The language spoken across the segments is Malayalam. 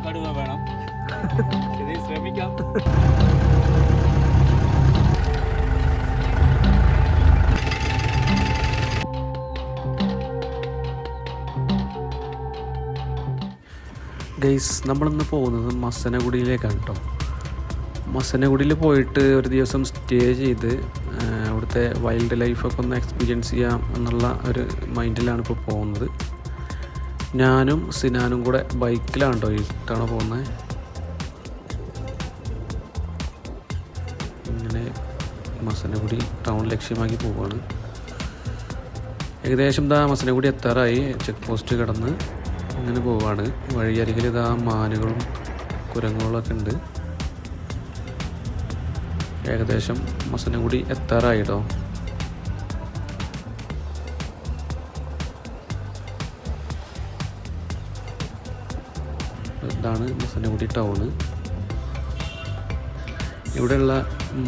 കടുവ വേണം. ശ്രമിക്കാം. ഗൈസ്, നമ്മളിന്ന് പോകുന്നത് മസനഗുഡിയിലേക്കാണ് കേട്ടോ. മസനഗുഡിയിൽ പോയിട്ട് ഒരു ദിവസം സ്റ്റേ ചെയ്ത് അവിടുത്തെ വൈൽഡ് ലൈഫൊക്കെ ഒന്ന് എക്സ്പീരിയൻസ് ചെയ്യാം എന്നുള്ള ഒരു മൈൻഡിലാണ് ഇപ്പോൾ പോകുന്നത്. ഞാനും സിനാനും കൂടെ ബൈക്കിലാണ് കേട്ടോ ഇട്ടാണ് പോകുന്നത്. ഇങ്ങനെ മസനഗുഡി ടൗൺ ലക്ഷ്യമാക്കി പോവുകയാണ്. ഏകദേശം മസനഗുഡി എത്താറായി. ചെക്ക് പോസ്റ്റ് കടന്ന് അങ്ങനെ പോവാണ്. വഴിയരികിൽ മാനുകളും കുരങ്ങുകളൊക്കെ ഉണ്ട്. ഏകദേശം മസനഗുഡി എത്താറായി കേട്ടോ. ഇതാണ് മസനഗുഡി ടൗണ്. ഇവിടെയുള്ള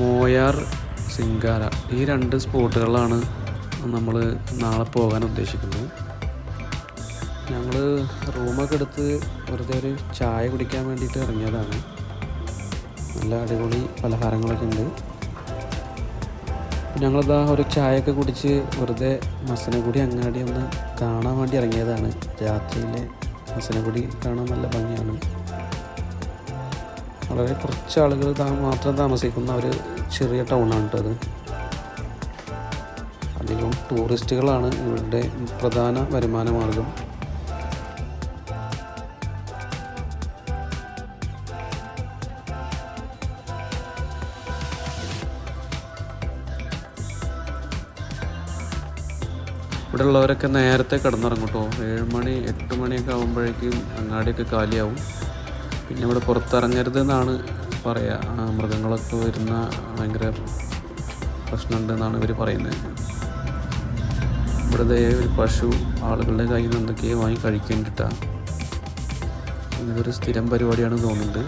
മോയാർ, സിംഗാര ഈ 2 സ്പോട്ടുകളിലാണ് നമ്മൾ നാളെ പോകാൻ ഉദ്ദേശിക്കുന്നത്. ഞങ്ങൾ റൂമൊക്കെ എടുത്ത് വെറുതെ ഒരു ചായ കുടിക്കാൻ വേണ്ടിയിട്ട് ഇറങ്ങിയതാണ്. നല്ല അടിപൊളി പലഹാരങ്ങളൊക്കെ ഉണ്ട്. ഞങ്ങളിതാ ഒരു ചായയൊക്കെ കുടിച്ച് വെറുതെ മസനഗുഡി അങ്ങാടി ഒന്ന് കാണാൻ വേണ്ടി ഇറങ്ങിയതാണ്. രാത്രിയിലെ മസനഗുഡി കാണാൻ നല്ല ഭംഗിയാണ്. വളരെ കുറച്ച് ആളുകൾ മാത്രം താമസിക്കുന്ന ഒരു ചെറിയ ടൗണാണ് കേട്ടോ അത്. അധികം ടൂറിസ്റ്റുകളാണ് ഇവരുടെ പ്രധാന വരുമാന മാർഗം. ഇവിടെ ഉള്ളവരൊക്കെ നേരത്തെ കിടന്നിറങ്ങും കേട്ടോ. 7 മണി 8 മണിയൊക്കെ ആകുമ്പോഴേക്കും അങ്ങാടിയൊക്കെ കാലിയാവും. പിന്നെ ഇവിടെ പുറത്തിറങ്ങരുത് എന്നാണ് പറയുക. മൃഗങ്ങളൊക്കെ വരുന്ന ഭയങ്കര പ്രശ്നമുണ്ടെന്നാണ് ഇവർ പറയുന്നത്. ഇവിടെ ഒരു പശു ആളുകളുടെ കയ്യിൽ നിന്ന് എന്തൊക്കെയോ വാങ്ങി കഴിക്കേണ്ടിട്ടാണ്. ഇതൊരു സ്ഥിരം പരിപാടിയാണ് തോന്നുന്നുണ്ട്.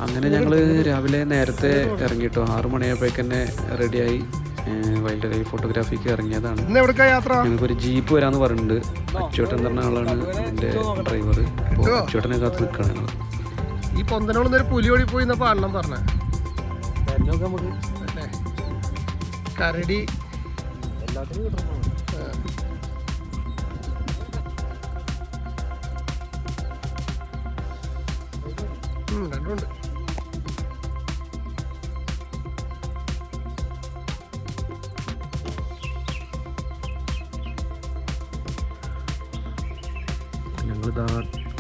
അങ്ങനെ ഞങ്ങൾ രാവിലെ നേരത്തെ ഇറങ്ങിയിട്ടോ. 6 മണിയായപ്പോഴേക്ക് തന്നെ റെഡിയായി വൈൽഡ് ലൈഫ് ഫോട്ടോഗ്രാഫിക്ക് ഇറങ്ങിയതാണ്. ഞങ്ങൾക്കൊരു ജീപ്പ് വരാമെന്ന് പറഞ്ഞിട്ടുണ്ട്. അച്ചുവേട്ടൻ എന്ന് പറഞ്ഞ ആളാണ് എൻ്റെ ഡ്രൈവർ. അപ്പോൾ അച്ചുവേട്ടനെ കാത്ത് നിൽക്കുകയാണ് ഞങ്ങൾ. ഈ പൊന്തനോളൊന്നൊരു പുലി ഓടി പോയി പാടണം പറഞ്ഞ കരടി എല്ലാത്തിനും രണ്ടുണ്ട്. ഞങ്ങളിതാ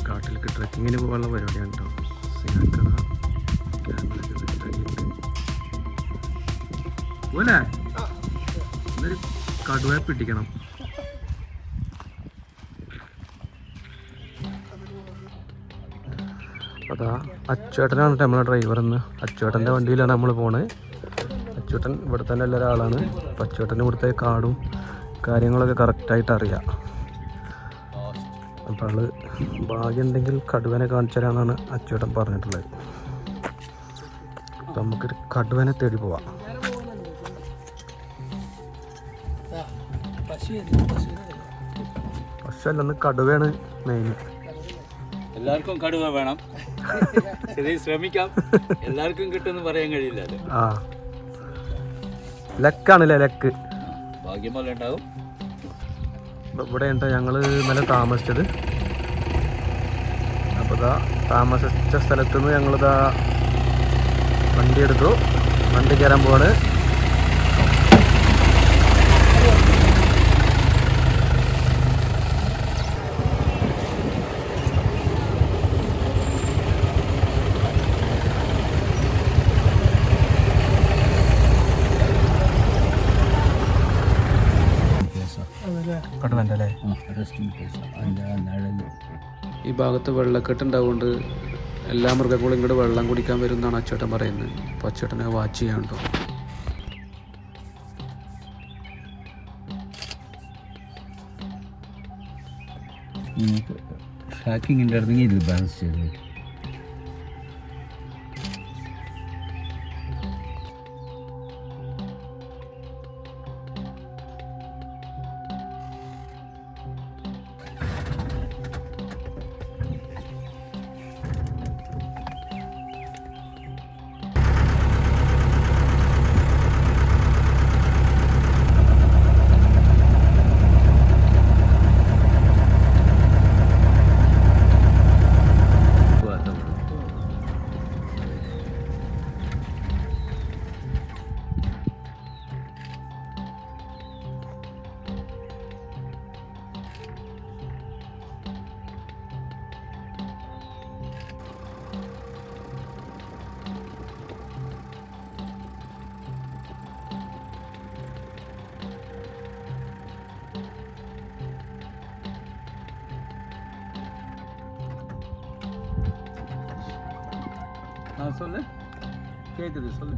കാട്ടിലേക്ക് ട്രെക്കിങ്ങിന് പോകാനുള്ള പരിപാടിയാണ് കേട്ടോ. സിനാക്കട പോലെ എന്നൊരു കടുവയെ പിടിക്കണം. അതാ അച്ചുവേട്ടനാണ് നമ്മളെ ഡ്രൈവർ. എന്ന് അച്ചുവേട്ടൻ്റെ വണ്ടിയിലാണ് നമ്മൾ പോണത്. അച്ചുവേട്ടൻ ഇവിടെ തന്നെ ഉള്ള ഒരാളാണ്. അപ്പം അച്ചുവേട്ടന് ഇവിടുത്തെ കാടും കാര്യങ്ങളൊക്കെ കറക്റ്റായിട്ട് അറിയാം. അപ്പോൾ ആള് ഭാഗ്യമുണ്ടെങ്കിൽ കടുവനെ കാണിച്ചു തരാമെന്നാണ് അച്ചുവേട്ടൻ പറഞ്ഞിട്ടുള്ളത്. അപ്പം നമുക്കൊരു കടുവനെ തേടി പോവാം. പക്ഷെ അല്ലെന്ന് കടുവയാണ് മെയിൻ. എല്ലാവർക്കും കടുവ വേണം. ശ്രമിക്കാം. എല്ലാവർക്കും കിട്ടുമെന്ന് പറയാൻ കഴിയില്ലല്ലോ. ആ ലക്കാണല്ലേ, ലക്ക്. ഭാഗ്യം പോലെ ഉണ്ടാവും. ഇവിടെ ഉണ്ടോ ഞങ്ങൾ ഇന്നലെ താമസിച്ചത്. അപ്പോൾ താമസിച്ച സ്ഥലത്തുനിന്ന് ഞങ്ങളിതാ വണ്ടി എടുത്തു. വണ്ടി കയറാൻ പോവാണ്. കടുവൻ്റെ അല്ലേ? ഈ ഭാഗത്ത് വെള്ളക്കെട്ട് ഉണ്ടാവുകൊണ്ട് എല്ലാ മൃഗങ്ങളും ഇങ്ങോട്ട് വെള്ളം കുടിക്കാൻ വരും എന്നാണ് അച്ചേട്ടൻ പറയുന്നത്. അപ്പോൾ അച്ചേട്ടനെ വാച്ച് ചെയ്യാനുണ്ടോ. ഹാക്കിങ്ങിൻ്റെ അടുത്ത് ഇത് ബാലൻസ് ചെയ്തു. சொல்லு கேட்குது சொல்லு.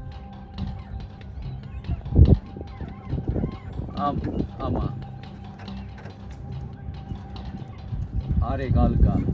ஆமாம் 6:15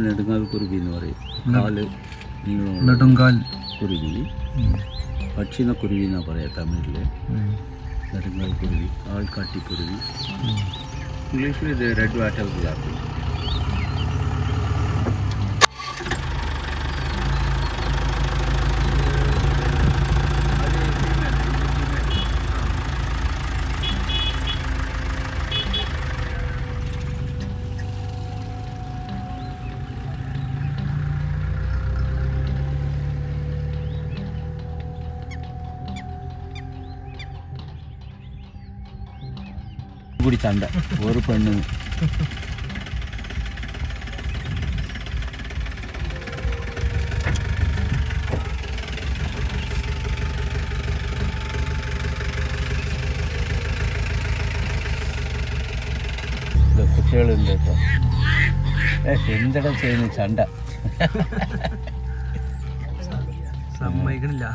നെടുങ്ങാൽ കുരുവി എന്ന് പറയും. കാല് നെടുങ്കാൽ കുരുവി, പക്ഷിന കുരുവി എന്നാ പറയാ തമിഴില്. നെടുങ്ങാൽ കുരുവി, ആൾക്കാട്ടി കുരുവി, ഇംഗ്ലീഷിൽ ഇത് റെഡ് വാട്ടർ ഗ്രാഫ്. കൂടി ചണ്ട ഒരു പെണ്ണ് കുട്ടികളുണ്ട് കേട്ടോ. എന്തെടാ ചെയ്യുന്നു ചണ്ട സമ്മതിക്കണില്ല.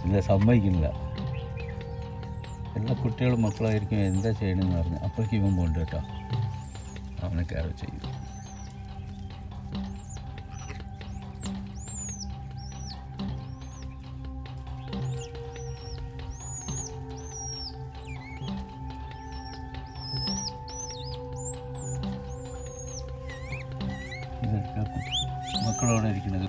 ഇല്ല സമ്മതിക്കുന്നില്ല. എല്ലാ കുട്ടികളും മക്കളായിരിക്കും എന്താ ചെയ്യണമെന്ന് പറഞ്ഞു. അപ്പോഴേക്കും ഇവൻ പോണ്ട് കേട്ടോ, അവനെ കയറി ചെയ്യും. ഇതൊക്കെ മക്കളോടെ ഇരിക്കുന്നത്.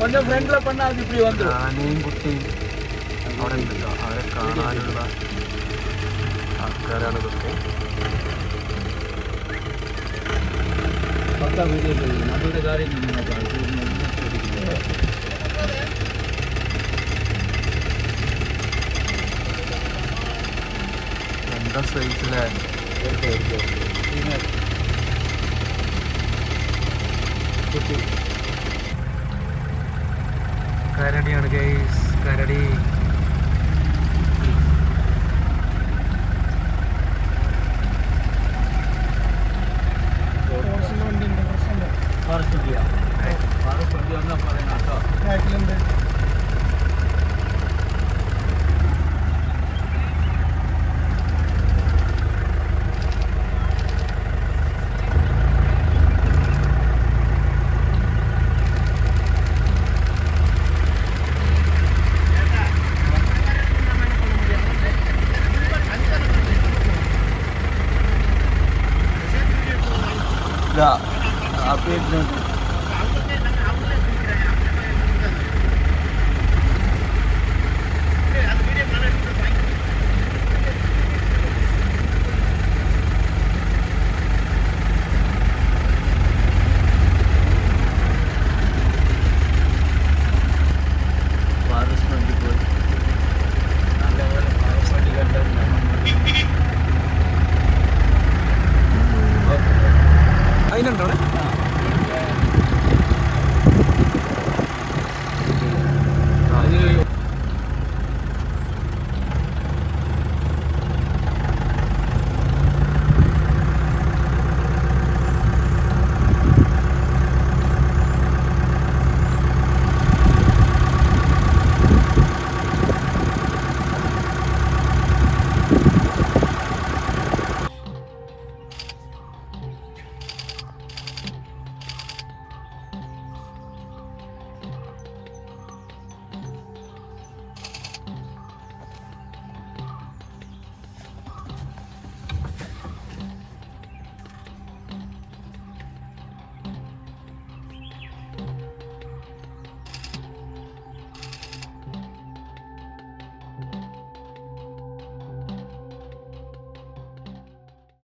கொஞ்சம் ஃப்ரெண்ட்ல பண்ணா அது இப்படி வந்துடும். ആനയും കുട്ടിയും അവിടെ ഉണ്ടല്ലോ, അവരെ കാണാനുള്ള ആൾക്കാരാണ് ഇതൊക്കെ. പക്കാ വീഡിയോ നമ്മളുടെ കാര്യം എന്താ സൈസിലെ കരടിയാണ് ഗൈസ്, കരടി. அது